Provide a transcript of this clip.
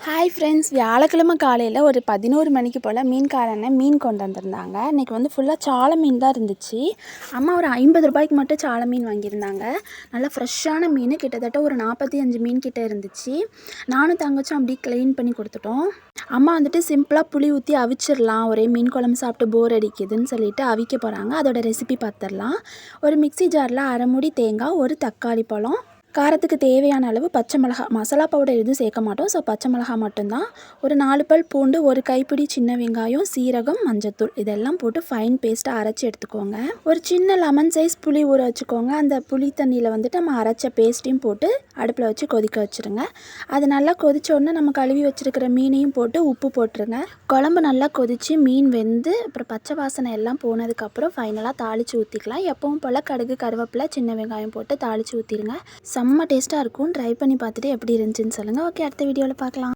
Hi friends, வியாழக்கிழமை காலையில் ஒரு 11 மணிக்கு போல் மீன்காரனை மீன் கொண்டு வந்திருந்தாங்க. இன்றைக்கி வந்து ஃபுல்லாக சாலை மீன் தான் இருந்துச்சு. அம்மா ஒரு 50 ரூபாய்க்கு மட்டும் சாலை மீன் வாங்கியிருந்தாங்க. நல்லா ஃப்ரெஷ்ஷான மீன், கிட்டத்தட்ட ஒரு 45 மீன் கிட்டே இருந்துச்சு. நானும் தங்கச்சும் அப்படி க்ளீன் பண்ணி கொடுத்துட்டோம். அம்மா வந்துட்டு சிம்பிளாக புளி ஊற்றி அவிச்சிடலாம், ஒரே மீன் குழம்பு சாப்பிட்டு போர் அடிக்குதுன்னு சொல்லிட்டு அவிக்க போகிறாங்க. அதோட ரெசிபி பார்த்துடலாம். ஒரு மிக்ஸி ஜாரில் அரை மூடி தேங்காய், ஒரு தக்காளி பழம், காரத்துக்கு தேவையான அளவு பச்சை மிளகா, மசாலா பவுடர் எதுவும் சேர்க்க மாட்டோம், ஸோ பச்சை மிளகா மட்டும்தான், ஒரு 4 பல் பூண்டு, ஒரு கைப்பிடி சின்ன வெங்காயம், சீரகம், மஞ்சத்தூள் இதெல்லாம் போட்டு ஃபைன் பேஸ்ட்டாக அரைச்சி எடுத்துக்கோங்க. ஒரு சின்ன லெமன் சைஸ் புளி ஊற வச்சுக்கோங்க. அந்த புளி தண்ணியில் வந்துட்டு நம்ம அரைச்ச பேஸ்ட்டையும் போட்டு அடுப்பில் வச்சு கொதிக்க வச்சுருங்க. அது நல்லா கொதிச்சோடனே நம்ம கழுவி வச்சுருக்கிற மீனையும் போட்டு உப்பு போட்டுருங்க. குழம்பு நல்லா கொதித்து மீன் வெந்து அப்புறம் பச்சை வாசனை எல்லாம் போனதுக்கப்புறம் ஃபைனலாக தாளித்து ஊற்றிக்கலாம். எப்பவும் போல் கடுகு, கருவேப்பிலை, சின்ன வெங்காயம் போட்டு தாளித்து ஊற்றிடுங்க. செம்ம டேஸ்ட்டாக இருக்கும். ட்ரை பண்ணி பார்த்துட்டு எப்படி இருந்துச்சுன்னு சொல்லுங்கள். ஓகே, அடுத்த வீடியோவில் பார்க்கலாம்.